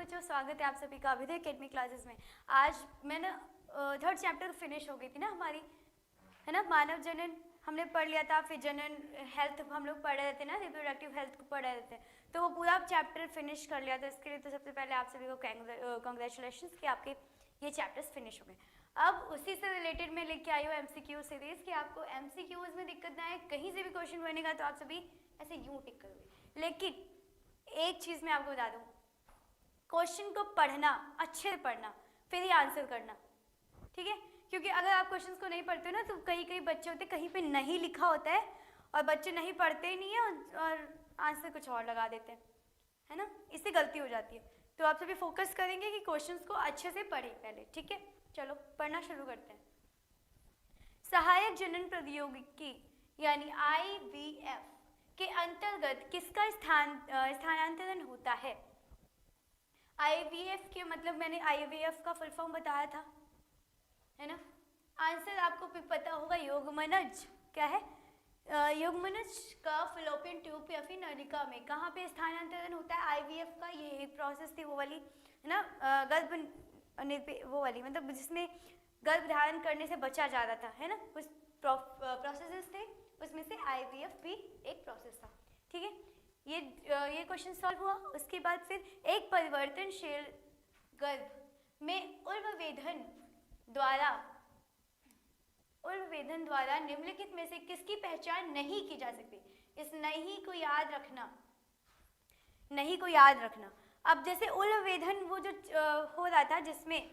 बच्चों, स्वागत है आप सभी का अभिनय एकेडमी क्लासेस में। आज मैंने थर्ड चैप्टर फिनिश हो गई थी ना हमारी, है ना। मानव जनन हमने पढ़ लिया था, फिर जनन हेल्थ हम लोग पढ़ रहे थे ना, रिप्रोडक्टिव हेल्थ को पढ़ रहे थे, तो वो पूरा चैप्टर फिनिश कर लिया था। इसके लिए तो सबसे पहले आप सभी को कॉन्ग्रेचुलेशन कि आपके ये चैप्टर्स फिनिश हो गए। अब उसी से रिलेटेड मैं लेके आई हूँ एमसीक्यू सीरीज कि आपको एमसीक्यूज में दिक्कत ना है, कहीं से भी क्वेश्चन बनेगा तो आप सभी ऐसे यूं टिक करोगे। लेकिन एक चीज मैं आपको बता दूं, क्वेश्चन को पढ़ना, अच्छे से पढ़ना, फिर ही आंसर करना, ठीक है। क्योंकि अगर आप क्वेश्चंस को नहीं पढ़ते हो ना, तो कई बच्चे होते हैं कहीं पे नहीं लिखा होता है और बच्चे नहीं पढ़ते ही नहीं है और आंसर कुछ और लगा देते हैं, है ना। इससे गलती हो जाती है। तो आप सभी फोकस करेंगे कि क्वेश्चंस को अच्छे से पढ़ें पहले, ठीक है। चलो पढ़ना शुरू करते हैं। सहायक जनन प्रौद्योगिकी यानी IVF के अंतर्गत किसका स्थानांतरण होता है। IVF के मतलब मैंने IVF का फुल फॉर्म बताया था, है ना। आंसर आपको भी पता होगा, युग्मनज। क्या है? युग्मनज का फैलोपियन ट्यूब या फिर नलिका में कहाँ पे स्थानांतरण होता है IVF का। ये एक प्रोसेस थी वो वाली, है ना, वो वाली मतलब जिसमें गर्भ धारण करने से बचा जा रहा था, है ना। कुछ प्रोसेसेस थे, उसमें से IVF भी एक प्रोसेस था, ठीक है। ये क्वेश्चन सॉल्व हुआ। उसके बाद फिर एक परिवर्तनशील गर्भ में उर्ववेधन द्वारा निम्नलिखित में से किसकी पहचान नहीं की जा सकती। इस नहीं को याद रखना। अब जैसे उर्ववेधन वो जो हो रहा था, जिसमें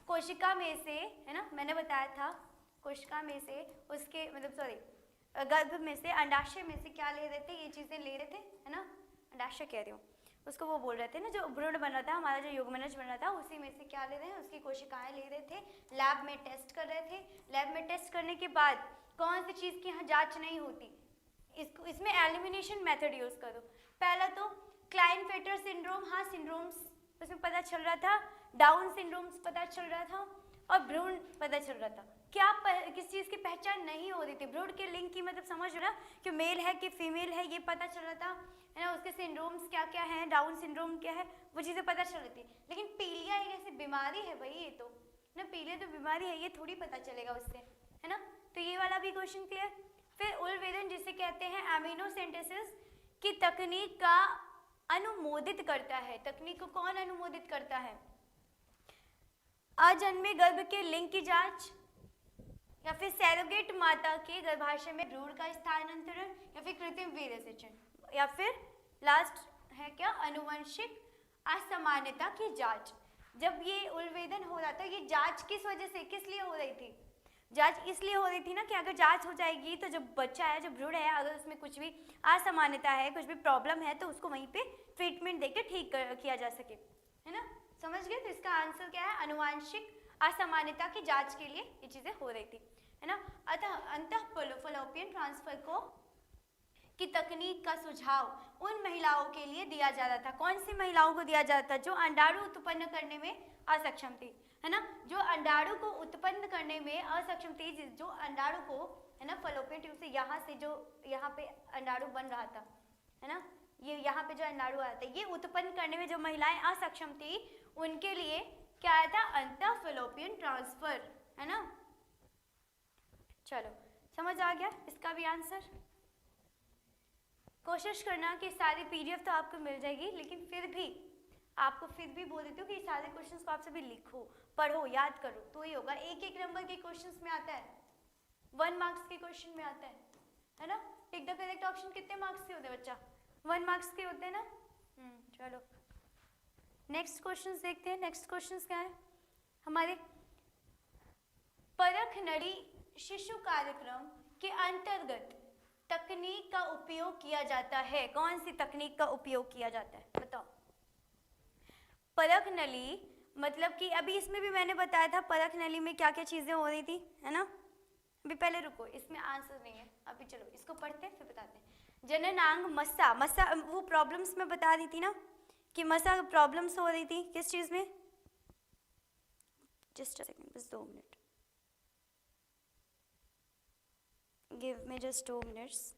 कोशिका में से, है ना, मैंने बताया था कोशिका में से उसके मतलब गर्भ में से, अंडाशय में से क्या ले रहे थे, ये चीजें ले रहे थे, है ना। अंडाशय कह रही हूँ, उसको वो बोल रहे थे ना, जो भ्रूण बन रहा था हमारा, जो युग्मनज बन रहा था, उसी में से क्या ले रहे हैं, उसकी कोशिकाएं ले रहे थे, लैब में टेस्ट कर रहे थे। लैब में टेस्ट करने के बाद कौन सी चीज की यहाँ जांच नहीं होती, इसमें एलिमिनेशन मेथड यूज करो। पहला तो क्लाइनफेटर सिंड्रोम, हाँ सिंड्रोम्स उसमें पता चल रहा था, डाउन सिंड्रोम्स पता चल रहा था और भ्रूण पता चल रहा था। क्या किस चीज की पहचान नहीं हो रही थी, भ्रूण के लिंग की मतलब समझ रहा कि मेल है कि फीमेल है, ये पता चल रहा था, है ना। उसके सिंड्रोम्स क्या क्या है, डाउन सिंड्रोम क्या है, वो चीजें पता चल रही थी। लेकिन पीलिया एक ऐसी बीमारी है भाई, ये तो ना, पीलिया तो बीमारी है, ये थोड़ी पता चलेगा उससे, है ना। तो ये वाला भी क्वेश्चन क्लियर। फिर उर्ववेधन जिसे कहते हैं एमिनोसेंटेसिस की तकनीक का अनुमोदित करता है। तकनीक को कौन अनुमोदित करता है? अजन्मे गर्भ के लिंग की जांच, या फिर सैरोगेट माता के गर्भाशय में भ्रूण का स्थानांतरण, या फिर कृत्रिम वीर्यसेचन, या फिर लास्ट है क्या, अनुवंशिक असामान्यता की जांच। जब ये उर्ववेधन हो रहा था, ये जांच किस वजह से, किस लिए हो रही थी? जांच इसलिए हो रही थी ना कि अगर जांच हो जाएगी तो जो बच्चा है, जो भ्रूण है, अगर उसमें कुछ भी असामान्यता है, कुछ भी प्रॉब्लम है, तो उसको वहीं पे ट्रीटमेंट देके ठीक किया जा सके, है ना। समझ गए? तो इसका आंसर क्या है, अनुवांशिक असामान्यता की जांच के लिए ये चीजें हो रही थी, है ना। अतः अंतःफलोपियन ट्रांसफर की तकनीक का सुझाव उन महिलाओं के लिए दिया जा रहा था। कौन सी महिलाओं को दिया जाता था? जो अंडाणु उत्पन्न करने में असक्षम थी, है ना। जो अंडाणु को उत्पन्न करने में असक्षम थी, जो अंडाणु को, है ना, फलोपियन ट्यूब से जो यहाँ पे अंडाणु बन रहा था, है ना, ये यहाँ पे जो अंडाणु आया था, ये उत्पन्न करने में जो महिलाएं असक्षम थी, उनके लिए क्या आया था, अंतःफलोपियन ट्रांसफर, है ना। चलो समझ आ गया इसका भी आंसर। कोशिश करना कि सारी PDF तो आपको मिल जाएगी, लेकिन फिर भी आपको बोल देती हूँ कि सारे क्वेश्चंस को आप सभी लिखो, पढ़ो, याद करो, तो ही होगा। एक नंबर के क्वेश्चंस में आता है, 1 मार्क्स के क्वेश्चन में आता है ना। टिक द करेक्ट ऑप्शन कितने मार्क्स के होते हैं बच्चा? 1 मार्क्स के होते हैं ना। चलो नेक्स्ट क्वेश्चंस देखते हैं। नेक्स्ट क्वेश्चंस क्या है हमारे, परख नली शिशु कार्यक्रम के अंतर्गत तकनीक का उपयोग किया जाता है। कौन सी तकनीक का उपयोग किया जाता है, बताओ। परख नली मतलब कि अभी इसमें भी मैंने बताया था परख नली में क्या क्या चीजें हो रही थी, है ना। अभी पहले रुको, इसमें आंसर नहीं है अभी, चलो इसको पढ़ते हैं फिर बताते हैं। जननांग मस्सा वो प्रॉब्लम्स में बता रही थी ना कि मस्सा प्रॉब्लम्स हो रही थी किस चीज में। जस्ट अ सेकंड, बस 2 minute, give me just 2 minutes।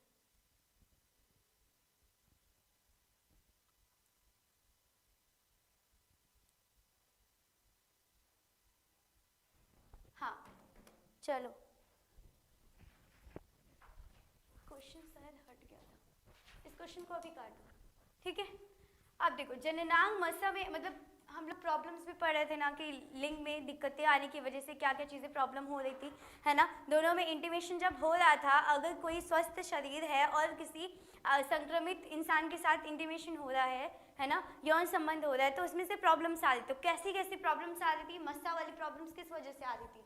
चलो क्वेश्चन शायद हट गया था, इस क्वेश्चन को अभी काटो, ठीक है। अब देखो जननांग मसा में मतलब हम लोग प्रॉब्लम्स भी पढ़ रहे थे ना कि लिंग में दिक्कतें आने की वजह से क्या क्या चीज़ें प्रॉब्लम हो रही थी, है ना। दोनों में इंटीमेशन जब हो रहा था, अगर कोई स्वस्थ शरीर है और किसी संक्रमित इंसान के साथ इंटीमेशन हो रहा है ना, यौन संबंध हो रहा है, तो उसमें से प्रॉब्लम्स आ रही। तो कैसी कैसी प्रॉब्लम्स आ रही थी? मस्सा वाली प्रॉब्लम्स किस वजह से आ रही थी?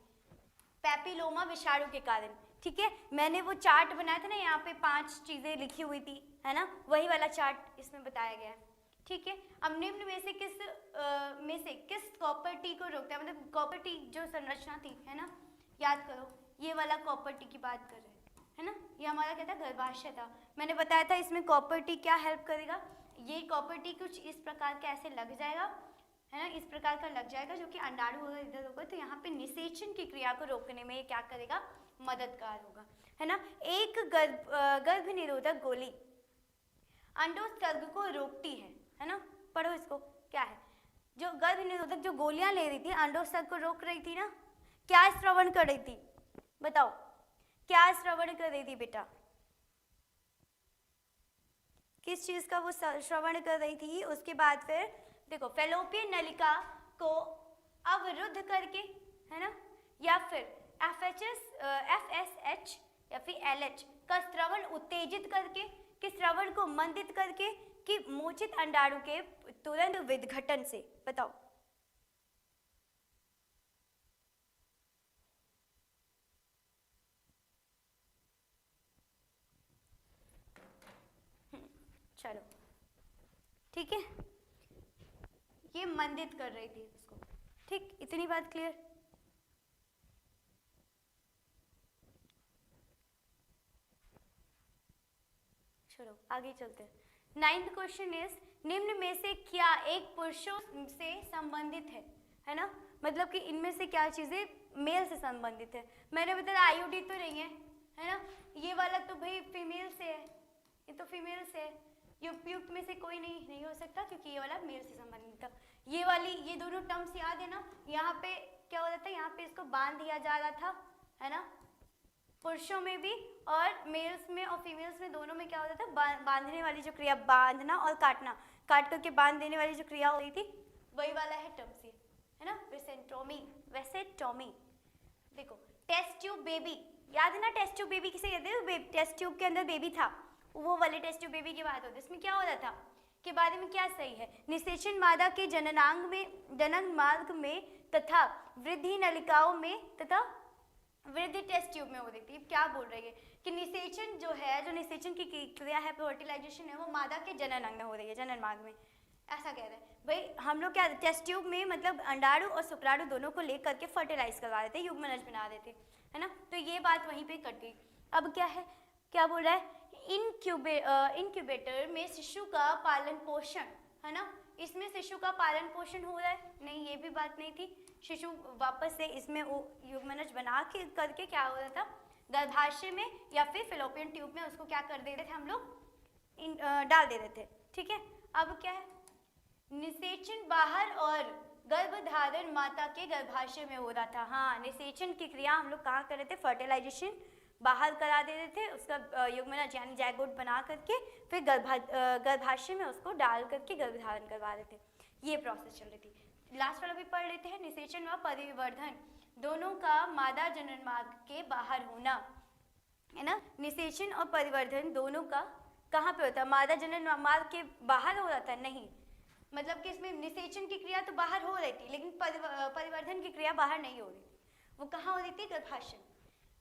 पैपिलोमा विषाणु के कारण, ठीक है। मैंने वो चार्ट बनाया था ना, यहाँ पे 5 चीज़ें लिखी हुई थी, है ना, वही वाला चार्ट इसमें बताया गया है, ठीक है। अब निम्न में से किस कॉपर टी को रोकता है? मतलब कॉपर टी जो संरचना थी, है ना, याद करो, ये वाला कॉपर टी की बात कर रहे हैं, है ना। ये हमारा क्या था? गर्भाशय था। मैंने बताया था इसमें कॉपर टी क्या हेल्प करेगा। ये कॉपर टी कुछ इस प्रकार का ऐसे लग जाएगा, है ना, इस प्रकार का लग जाएगा, जो कि अंडाणु होगा इधर होगा, तो यहाँ पे निषेचन की क्रिया को रोकने में ये क्या करेगा? मददगार होगा, है ना। एक गर्भ निरोधक गोली अंडोत्सर्ग को रोकती है ना। पढ़ो इसको, क्या है? जो गर्भ निरोधक जो गोलियां ले रही थी, अंडोत्सर्ग को रोक रही थी ना, क्या श्रवण कर रही थी? बताओ, क्या श्रवण कर रही थी बेटा? किस चीज का वो श्रवण कर रही थी? उसके बाद फिर देखो, फैलोपियन नलिका को अवरुद्ध करके, है ना, या फिर FSH या फिर LH का श्रवण उत्तेजित करके, कि श्रवण को मंदित करके, कि मोचित अंडाणु के तुरंत विघटन से? बताओ। चलो ठीक है, ये मंदित कर रही थी उसको, ठीक, इतनी बात क्लियर। चलो आगे चलते हैं। 9th क्वेश्चन इज, निम्न में से क्या एक पुरुषों से संबंधित है ना, मतलब कि इनमें से क्या चीजें मेल से संबंधित है? मैंने बताया आईओडी तो नहीं है ना, ये वाला तो भाई फीमेल से है, ये तो फीमेल से है, उपयुक्त में से कोई नहीं हो सकता, क्योंकि ये वाला मेल से संबंधित था। ये वाली, ये दोनों टर्म्स याद है ना, यहाँ पे क्या हो रहा था? यहाँ पे इसको बांध दिया जा रहा था, है ना, पुरुषों में भी और मेल्स में और फीमेल्स में, दोनों में क्या होता था? बांधने वाली जो क्रिया, बांधना और काटना, काट करके बांध देने वाली जो क्रिया हो रही थी, वही वाला है टर्म्स, है ना, वेसेक्टोमी। देखो टेस्ट ट्यूब बेबी, याद है ना, टेस्ट ट्यूब बेबी किसे कहते हैं? टेस्ट ट्यूब के अंदर बेबी था, वो वाले टेस्ट ट्यूब बेबी की बात होती है। इसमें क्या हो रहा था के बारे में क्या सही है? निषेचन मादा के जननांग में, जनन मार्ग में तथा वृद्धि नलिकाओं में तथा वृद्धि टेस्ट ट्यूब में हो रही थी। क्या बोल रही है कि निषेचन जो है, जो निषेचन की क्रिया है, फर्टिलाइजेशन है, वो मादा के जनन अंग में हो रही है, जनन मार्ग में, ऐसा कह रहे हैं भाई। हम लोग क्या टेस्ट ट्यूब में मतलब अंडाणु और शुक्राणु दोनों को लेकर के फर्टिलाइज करवा रहे थे, युग्मनज बना रहे थे, है ना। तो ये बात वहीं पे कट गई। अब क्या है, क्या बोल रहा है? इनक्यूबेटर में शिशु का पालन पोषण, है ना, इसमें शिशु का पालन पोषण हो रहा है? नहीं, ये भी बात नहीं थी। शिशु वापस से इसमें युग्मनज बना के करके क्या हो रहा था? गर्भाशय में या फिर फिलोपियन ट्यूब में उसको क्या कर दे रहे थे हम लोग? डाल दे रहे थे, ठीक है। अब क्या है? निषेचन बाहर और गर्भधारण माता के गर्भाशय में हो रहा था। हाँ, निषेचन की क्रिया हम लोग कहाँ कर रहे थे? फर्टिलाइजेशन बाहर करा दे रहे थे, उसका युग्मनज यानी जायगोट बना करके, फिर गर्भाशय में उसको डाल करके गर्भधारण करवा रहे थे। ये प्रोसेस चल रही थी। लास्ट वाला भी पढ़ लेते हैं। निषेचन व परिवर्धन दोनों का मादा जनन मार्ग के बाहर होना, है ना। निषेचन और परिवर्धन दोनों का कहाँ पे होता है? मादा जनन मार्ग के बाहर हो रहा था? नहीं, मतलब कि इसमें निषेचन की क्रिया तो बाहर हो रही थी, लेकिन परिवर्धन की क्रिया बाहर नहीं हो रही, वो कहाँ हो रही थी? गर्भाशय।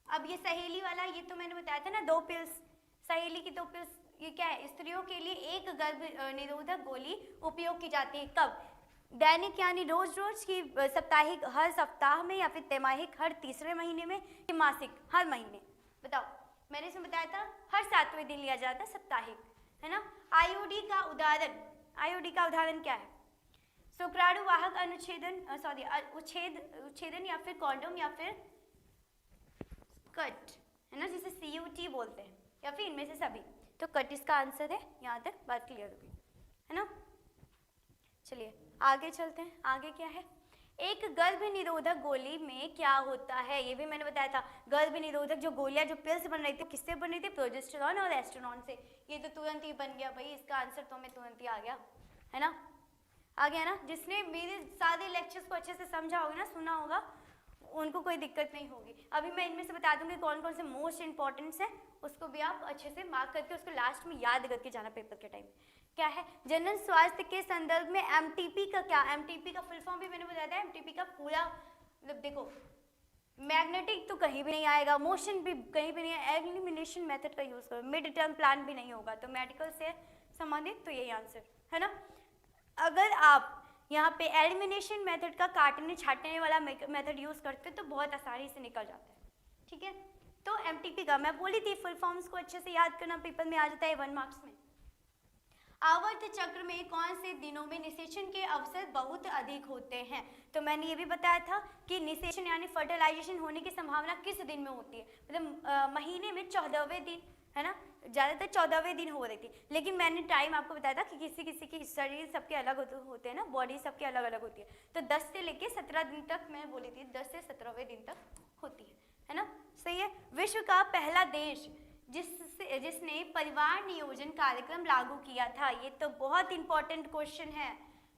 अब ये सहेली वाला, ये तो मैंने बताया था ना, 2 पिल्स, सहेली की 2 पिल्स, ये क्या है? स्त्रियों के लिए एक गर्भ निरोधक गोली उपयोग की जाती है। कब? दैनिक यानी रोज रोज की, साप्ताहिक हर सप्ताह में, या फिर त्रैमासिक हर तीसरे महीने में, कि मासिक हर महीने? बताओ, मैंने इसमें बताया था हर 7वें दिन लिया जाता है, साप्ताहिक, है ना। आईओडी का उदाहरण, आईओडी का उदाहरण क्या है? शुक्राणु वाहक अनुच्छेदन, उच्छेदन या फिर कॉन्डोम या फिर कट, है ना, जिसे CUT बोलते हैं, या फिर इनमें से सभी। तो कट इसका आंसर है। यहाँ तक बात क्लियर होगी, है ना। चलिए आगे चलते हैं। आगे क्या है? एक गर्भ निरोधक गोली में क्या होता है, ये भी मैंने बताया था। गर्भ निरोधक जो गोलियां जो पिल्स बन रही थी किससे बन रही थी, प्रोजेस्टेरॉन और एस्ट्रोनॉन से। ये तो तुरंत ही बन गया भाई, इसका आंसर तो हमें तुरंत ही आ गया, है ना, आ गया ना। जिसने मेरे सारे लेक्चर्स को अच्छे से समझा होगा ना, सुना होगा, उनको कोई दिक्कत नहीं होगी। अभी मैं इनमें से बता दूंगी कौन कौन से मोस्ट इंपॉर्टेंट्स है, उसको भी आप अच्छे से मार्क करके उसको लास्ट में याद करके जाना पेपर के टाइम। क्या है जनरल स्वास्थ्य के संदर्भ में एमटीपी का क्या, एमटीपी का फुल फॉर्म भी मैंने बताया था। एमटीपी का पूरा मतलब देखो, मैग्नेटिक तो कहीं भी नहीं आएगा, मोशन भी कहीं भी नहीं है, एलिमिनेशन मेथड का यूज करो, मिड टर्म प्लान भी नहीं होगा, तो मेडिकल से संबंधित तो यही आंसर है ना। अगर आप यहाँ पे एलिमिनेशन मेथड का काटने छाटने वाला मेथड यूज करते तो बहुत आसानी से निकल जाता है, ठीक है। तो एमटीपी का मैं बोली थी फुल फॉर्म्स को अच्छे से याद करना, पेपर में आ जाता है 1 मार्क्स में। आवर्त चक्र में कौन से दिनों में निषेचन के अवसर बहुत अधिक होते हैं, तो मैंने ये भी बताया था कि निषेचन यानी फर्टिलाइजेशन होने की संभावना किस दिन में होती है, मतलब महीने में 14वें दिन, है ना, ज़्यादातर 14वें दिन हो रही थी। लेकिन मैंने टाइम आपको बताया था कि किसी किसी की शरीर सबके अलग होते हैं ना, बॉडी सबके अलग अलग होती है, तो 10 से लेके 17 दिन तक मैं बोली थी, 10 से 17वें दिन तक होती है ना, सही है। विश्व का पहला देश जिसने परिवार नियोजन कार्यक्रम लागू किया था, ये तो बहुत इंपॉर्टेंट क्वेश्चन है,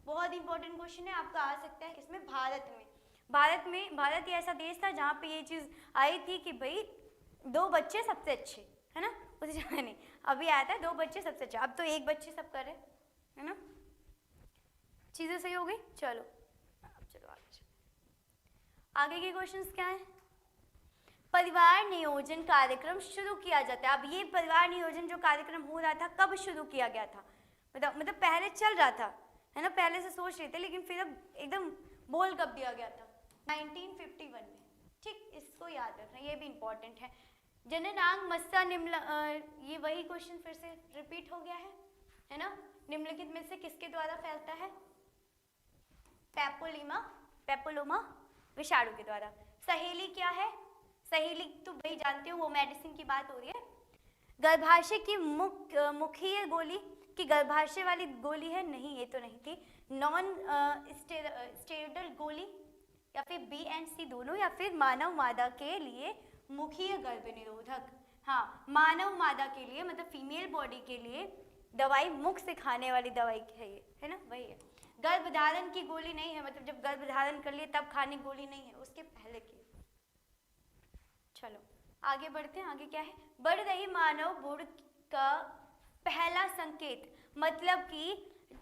बहुत इंपॉर्टेंट क्वेश्चन है, आपका आ सकता है इसमें। भारत ही ऐसा देश था जहाँ पे ये चीज़ आई थी कि भाई 2 बच्चे सबसे अच्छे, है ना, उस जगह नहीं, अभी आया था 2 बच्चे सबसे अच्छे, अब तो 1 बच्चे सब कर रहे, है ना, चीज़ें सही हो गई। चलो आगे के क्वेश्चंस क्या है। परिवार नियोजन कार्यक्रम शुरू किया जाता है। अब ये परिवार नियोजन जो कार्यक्रम हो रहा था कब शुरू किया गया था, मतलब पहले चल रहा था, है ना, पहले से सोच रहे थे, लेकिन फिर अब एकदम बोल कब दिया गया था, 1951 में, ठीक, इसको याद रखना, ये भी इंपॉर्टेंट है। जननांग मस्सा ये वही क्वेश्चन फिर से रिपीट हो गया है ना। निम्नलिखित में से किसके द्वारा फैलता है, पेपोलोमा विषाणु के द्वारा। सहेली क्या है, सहेली तो भाई जानते हो, वो मेडिसिन की बात हो रही है। गर्भाशय की मुखीय गोली की गर्भाशय वाली गोली है, नहीं ये तो नहीं थी। नॉन स्टेरॉइडल गोली या फिर बी एंड सी दोनों, या फिर मानव मादा के लिए मुखीय गर्भ निरोधक, हाँ मानव मादा के लिए मतलब फीमेल बॉडी के लिए दवाई मुख से खाने वाली दवाई है ये, है ना, वही है। गर्भधारण की गोली नहीं है, मतलब जब गर्भधारण कर लिए तब खाने की गोली नहीं है, उसके पहले की। चलो आगे बढ़ते हैं, आगे क्या है, बढ़ रही मानव भ्रूण का पहला संकेत, मतलब कि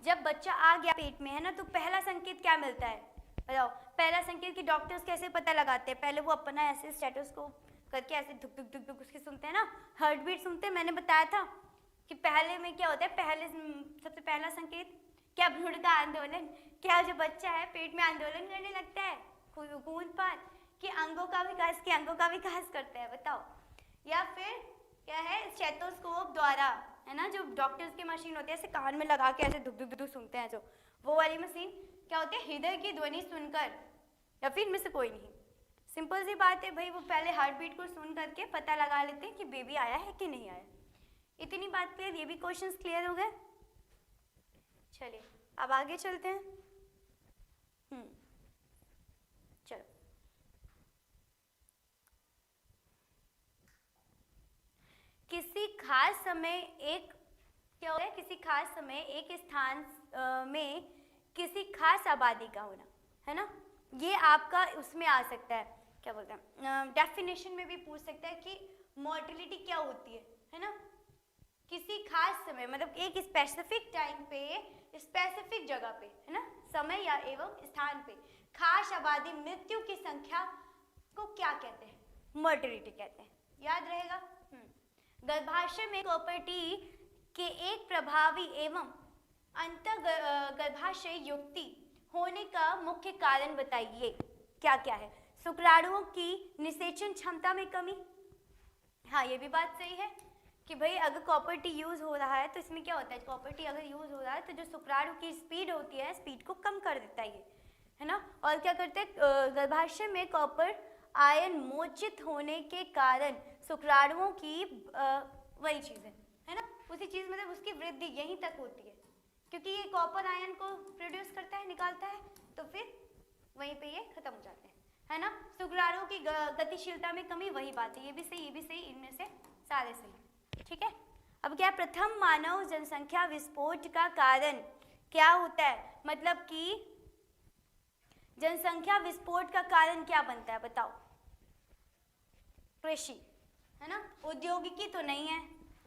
जब बच्चा आ गया पेट में, है ना, तो पहला संकेत क्या मिलता है, बताओ। पहला संकेत कि डॉक्टर्स कैसे पता लगाते हैं, पहले वो अपना ऐसे स्टेथोस्कोप करके ऐसे धुक धुक धुक धुक उसके सुनते हैं ना, हार्ट बीट सुनते हैं। मैंने बताया था कि पहले में क्या होता है, पहले सबसे पहला संकेत क्या, भ्रूण का आंदोलन, क्या जो बच्चा है पेट में आंदोलन करने लगता है, खून-पान, कि अंगों का विकास करता है, बताओ। या फिर क्या है, स्टेथोस्कोप द्वारा, है ना, जो डॉक्टर्स की मशीन होती है ऐसे कान में लगा के ऐसे धुक धुक धुक सुनते हैं, जो वो वाली मशीन क्या होती है, हृदय की ध्वनि सुनकर, या फिर इनमें से कोई नहीं। सिंपल सी बात है भाई, वो पहले हार्ट बीट को सुन करके पता लगा लेते हैं कि बेबी आया है कि नहीं आया। इतनी बात क्लियर, ये भी क्वेश्चंस क्लियर हो गए। चलिए अब आगे चलते हैं। चलो किसी खास समय एक क्या होता है, किसी खास समय एक स्थान में किसी खास आबादी का होना, है ना, ये आपका उसमें आ सकता है, क्या बोलते हैं, डेफिनेशन में भी पूछ सकता है कि मोर्टेलिटी क्या होती है ना। किसी खास समय मतलब एक स्पेसिफिक टाइम पे स्पेसिफिक जगह पे, है ना, समय या एवं स्थान पे खास आबादी मृत्यु की संख्या को क्या कहते हैं, मोर्टेलिटी कहते हैं, याद रहेगा। गर्भाशय में कॉपर-टी के एक प्रभावी एवं अंतर्गर्भाशय युक्ति होने का मुख्य कारण बताइए, क्या क्या है। शुक्राणुओं की निषेचन क्षमता में कमी, हाँ ये भी बात सही है कि भाई अगर कॉपर-टी यूज हो रहा है तो इसमें क्या होता है, कॉपर-टी अगर यूज हो रहा है तो जो शुक्राणु की स्पीड होती है, स्पीड को कम कर देता है ना। और क्या करते हैं, गर्भाशय में कॉपर आयन मोचित होने के कारण शुक्राणुओं की वही चीज़ है ना, उसी चीज़ मतलब उसकी वृद्धि यहीं तक होती है, क्योंकि ये कॉपर आयन को प्रोड्यूस करता है, निकालता है, तो फिर वहीं पे संतानों की गतिशीलता में कमी, वही बात है, ये भी सही, ये भी सही, इनमें से सारे सही। ठीक है, अब क्या, प्रथम मानव जनसंख्या विस्फोट का कारण क्या होता है, मतलब कि जनसंख्या विस्फोट का कारण क्या बनता है, बताओ। कृषि, है ना, औद्योगिकी तो नहीं है।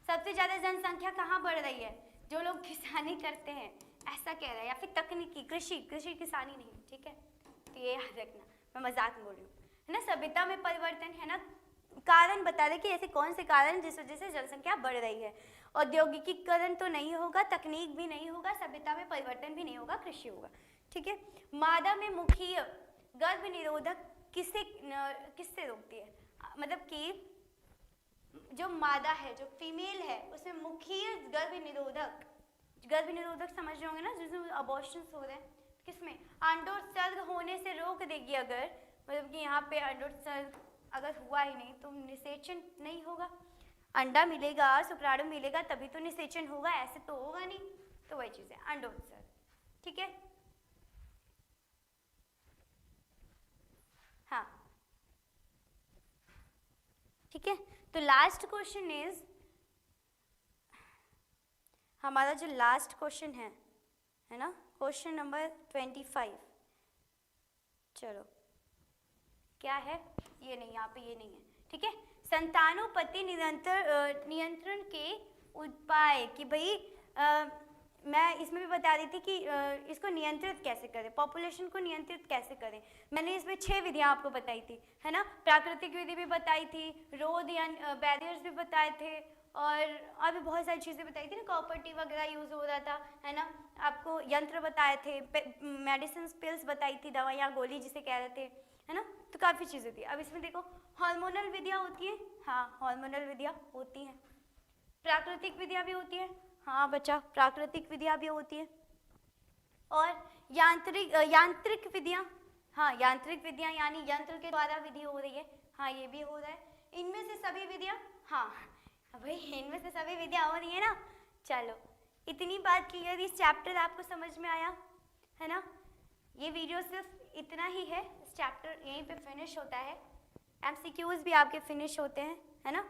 सबसे ज्यादा जनसंख्या कहाँ बढ़ रही है, जो लोग किसानी करते हैं, ऐसा कह रहा है, या फिर तकनीकी, कृषि, कृषि किसानी नहीं, ठीक है, तो ये याद रखना, मैं मजाक में बोल रही हूँ, है ना। सभ्यता में परिवर्तन, है ना, कारण बता रहे कि ऐसे कौन से कारण जिस वजह से जनसंख्या बढ़ रही है। औद्योगिकीकरण तो नहीं होगा, तकनीक भी नहीं होगा, सभ्यता में परिवर्तन भी नहीं होगा, कृषि होगा। ठीक है, मादा में मुखीय गर्भ निरोधक किससे रोकती है, मतलब कि जो मादा है, जो फीमेल है, उसमें मुखीय गर्भ निरोधक समझ रहे होंगे ना, जिसमें अबॉर्शंस हो रहे हैं, किसमें, अंडोत्सर्ग होने से रोक देगी अगर, मतलब कि यहाँ पे अंडोत्सर्ग अगर हुआ ही नहीं तो निषेचन नहीं होगा, अंडा मिलेगा, शुक्राणु मिलेगा तभी तो निषेचन होगा, ऐसे तो होगा नहीं, तो वही चीज है अंडोत्सर्ग। ठीक है, हाँ, ठीक है, तो लास्ट क्वेश्चन इज, हमारा जो लास्ट क्वेश्चन है ना, क्वेश्चन नंबर 25। चलो, क्या है, ये नहीं, यहाँ पे ये नहीं है। ठीक है, संतानोत्पत्ति नियंत्रण के उपाय, कि भाई मैं इसमें भी बता रही थी कि इसको नियंत्रित कैसे करें, पॉपुलेशन को नियंत्रित कैसे करें। मैंने इसमें 6 विधियां आपको बताई थी, है ना, प्राकृतिक विधि भी बताई थी, रोध या बैरियर्स भी बताए थे, और भी बहुत सारी चीज़ें बताई थी ना, कॉपर टी वगैरह यूज़ हो रहा था, है ना, आपको यंत्र बताए थे, मेडिसिन पिल्स बताई थी, दवाइयाँ गोली जिसे कह रहे थे, है ना, तो काफ़ी चीज़ें थी। अब इसमें देखो, हार्मोनल विधियाँ होती हैं, हाँ हार्मोनल विधियाँ होती हैं, प्राकृतिक विधियाँ भी होती है, हाँ बच्चा, प्राकृतिक विधियाँ भी होती है, और यांत्रिक विधियाँ, हाँ यांत्रिक विधियाँ यानी यंत्र के द्वारा विधि हो रही है, हाँ ये भी हो रहा है। इनमें से सभी विधियाँ, हाँ भाई इनमें से सभी विधियाँ हो रही है ना। चलो, इतनी बात क्लियर, इस चैप्टर आपको समझ में आया, है ना। ये वीडियो सिर्फ इतना ही है, इस चैप्टर यहीं पे फिनिश होता है, एमसीक्यूज भी आपके फिनिश होते हैं, है ना,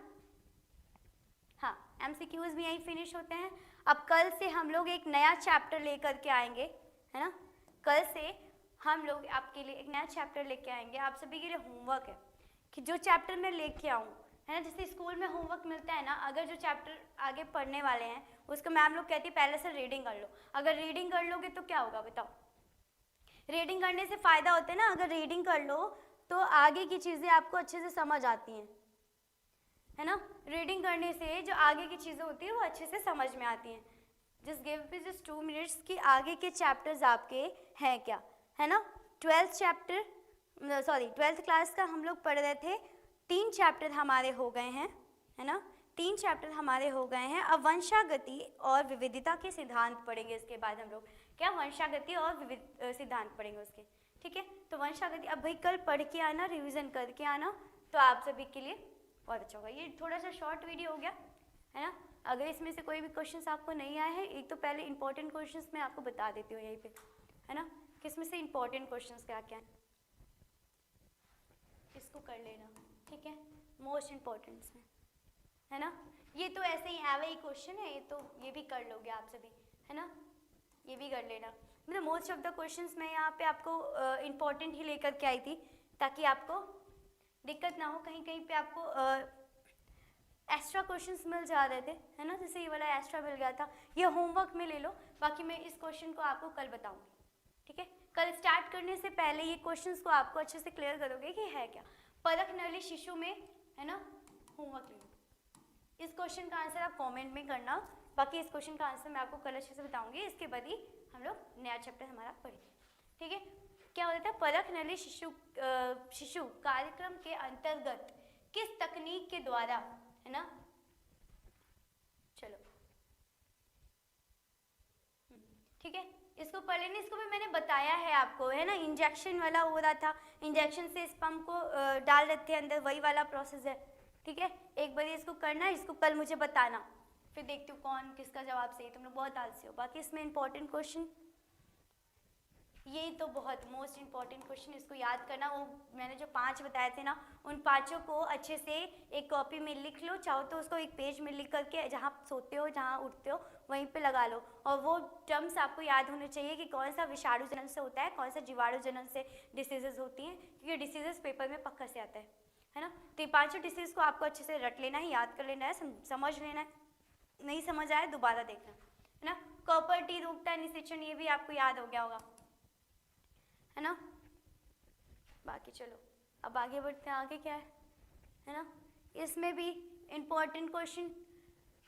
हाँ एमसीक्यूज भी यहीं फिनिश होते हैं। अब कल से हम लोग एक नया चैप्टर लेकर के आएंगे, है ना, कल से हम लोग आपके लिए एक नया चैप्टर लेके आएंगे। आप सभी के लिए होमवर्क है कि जो चैप्टर मैं लेके आऊँ, है ना, जैसे स्कूल में होमवर्क मिलता है ना, अगर जो चैप्टर आगे पढ़ने वाले हैं उसको मैम लोग कहती है पहले से रीडिंग कर लो। अगर रीडिंग कर लोगे तो क्या होगा बताओ, रीडिंग करने से फ़ायदा होता है ना, अगर रीडिंग कर लो तो आगे की चीज़ें आपको अच्छे से समझ आती हैं, है ना, रीडिंग करने से जो आगे की चीज़ें होती है वो अच्छे से समझ में आती हैं। Just give me just 2 minutes कि आगे के चैप्टर्स आपके हैं क्या, है ना। 12th क्लास का हम लोग पढ़ रहे थे, 3 चैप्टर हमारे हो गए हैं, है ना, 3 चैप्टर हमारे हो गए हैं। अब वंशागति और विविधता के सिद्धांत पढ़ेंगे, इसके बाद हम लोग क्या वंशागति और सिद्धांत पढ़ेंगे उसके, ठीक है। तो वंशागति अब भाई कल पढ़ के आना, रिविजन करके आना, तो आप सभी के लिए बहुत अच्छा होगा। ये थोड़ा सा शॉर्ट वीडियो हो गया, है ना। अगर इसमें से कोई भी क्वेश्चंस आपको नहीं आए हैं, एक तो पहले इंपॉर्टेंट क्वेश्चंस मैं आपको बता देती हूँ यहीं पे, है ना, किसमें से इंपॉर्टेंट क्वेश्चंस क्या क्या हैं, इसको कर लेना, ठीक है, मोस्ट इंपॉर्टेंट में, है ना। ये तो ऐसे ही एवे ही क्वेश्चन है, ये तो ये भी कर लोगे आप सभी, है ना, ये भी कर लेना। मतलब मोस्ट ऑफ द क्वेश्चंस मैं यहाँ पे आपको इंपॉर्टेंट ही लेकर के आई थी, ताकि आपको दिक्कत ना हो, कहीं कहीं पे आपको एक्स्ट्रा क्वेश्चंस मिल जा रहे थे, है ना, जैसे ये वाला एक्स्ट्रा मिल गया था, ये होमवर्क में ले लो। बाकी मैं इस क्वेश्चन को आपको कल बताऊंगी, ठीक है। कल स्टार्ट करने से पहले ये क्वेश्चंस को आपको अच्छे से क्लियर करोगे कि है क्या। परख नली शिशु में, है ना, होमवर्क ले लो। इस क्वेश्चन का आंसर आप कॉमेंट में करना, बाकी इस क्वेश्चन का आंसर मैं आपको कल अच्छे से बताऊंगी, इसके बाद ही हम लोग नया चैप्टर हमारा पढ़ेंगे, ठीक है। क्या होता है, परख नली शिशु कार्यक्रम के अंतर्गत किस तकनीक के द्वारा, है ना, चलो ठीक है, इसको पढ़ लेने, इसको भी मैंने बताया है आपको, है ना, इंजेक्शन वाला हो रहा था, इंजेक्शन से स्पर्म को डाल रहे थे अंदर, वही वाला प्रोसेस है, ठीक है। एक बार इसको करना, इसको कल मुझे बताना, फिर देखती हूँ कौन किसका जवाब सही। तुम लोग बहुत आलसी हो। बाकी इसमें इंपॉर्टेंट क्वेश्चन ये तो बहुत मोस्ट इंपॉर्टेंट क्वेश्चन, इसको याद करना। वो मैंने जो 5 बताए थे ना, उन 5 को अच्छे से एक कॉपी में लिख लो, चाहो तो उसको एक पेज में लिख करके जहाँ सोते हो जहाँ उठते हो वहीं पे लगा लो। और वो टर्म्स आपको याद होने चाहिए कि कौन सा विषाणु जनन से होता है, कौन सा जीवाणु जनन से डिसीजेज होती हैं, क्योंकि डिसीजेस पेपर में पक्का से आता है ना। तो ये 5 डिसीज को आपको अच्छे से रट लेना है, याद कर लेना है, समझ लेना है। नहीं समझ आए दोबारा देखना, है ना। कॉपर टी रोकता है निषेचन, ये भी आपको याद हो गया होगा, है ना। बाकी चलो अब आगे बढ़ते हैं। आगे क्या है ना, इसमें भी इम्पोर्टेंट क्वेश्चन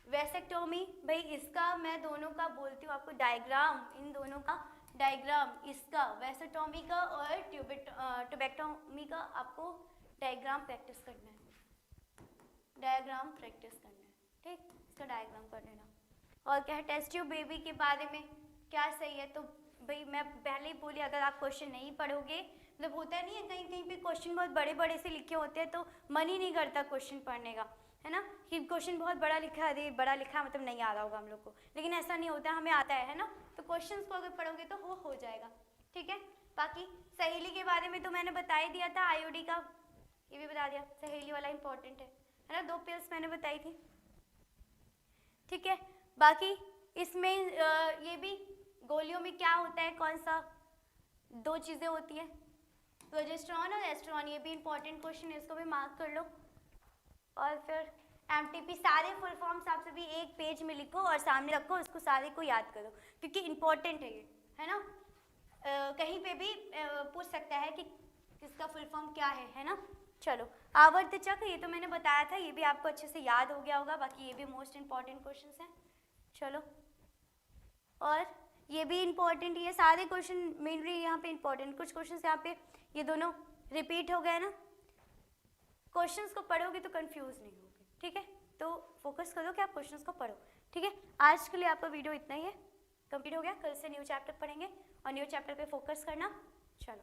वैसेक्टोमी। भाई इसका मैं दोनों का बोलती हूँ आपको डायग्राम, इन दोनों का डायग्राम, इसका वैसेक्टोमी का और ट्यूबेक्टोमी का आपको डायग्राम प्रैक्टिस करना है, डायग्राम प्रैक्टिस करना है, ठीक। इसका डायग्राम कर लेना। और क्या है, टेस्ट ट्यूब बेबी के बारे में क्या सही है, तो भाई मैं पहले ही बोली, अगर आप क्वेश्चन नहीं पढ़ोगे, मतलब होता नहीं है कहीं कहीं पे क्वेश्चन बहुत बड़े बड़े से लिखे होते हैं तो मन ही नहीं करता क्वेश्चन पढ़ने का, है ना, कि क्वेश्चन बहुत बड़ा लिखा है, अरे बड़ा लिखा मतलब नहीं आ रहा होगा हम लोग को, लेकिन ऐसा नहीं होता, हमें आता है ना। तो क्वेश्चन को अगर पढ़ोगे तो वो हो जाएगा, ठीक है। बाकी सहेली के बारे में तो मैंने बता ही दिया था, आईओडी का ये भी बता दिया, सहेली वाला इंपॉर्टेंट है ना। 2 पिल्स मैंने बताई थी, ठीक है। बाकी इसमें ये भी गोलियों में क्या होता है, कौन सा 2 चीज़ें होती है, प्रोजेस्टेरॉन और एस्ट्रोन, ये भी इंपॉर्टेंट क्वेश्चन है, इसको भी मार्क कर लो। और फिर एमटीपी, सारे फुल फॉर्म्स आप सभी एक पेज में लिखो और सामने रखो, उसको सारे को याद करो क्योंकि इंपॉर्टेंट है ये, है ना। कहीं पे भी पूछ सकता है कि इसका फुल फॉर्म क्या है ना। चलो आवर्त चक्र, ये तो मैंने बताया था, ये भी आपको अच्छे से याद हो गया होगा। बाकी ये भी मोस्ट इंपॉर्टेंट क्वेश्चन हैं। चलो, और ये भी इंपॉर्टेंट, ये सारे क्वेश्चन मेनली यहाँ पे इंपॉर्टेंट, कुछ क्वेश्चन यहाँ पे ये दोनों रिपीट हो गए ना। क्वेश्चंस को पढ़ोगे तो कंफ्यूज नहीं होगे, ठीक है। तो फोकस करो कि आप क्वेश्चंस को पढ़ो, ठीक है। आज के लिए आपका वीडियो इतना ही है, कंप्लीट हो गया। कल से न्यू चैप्टर पढ़ेंगे और न्यू चैप्टर पे फोकस करना। चलो।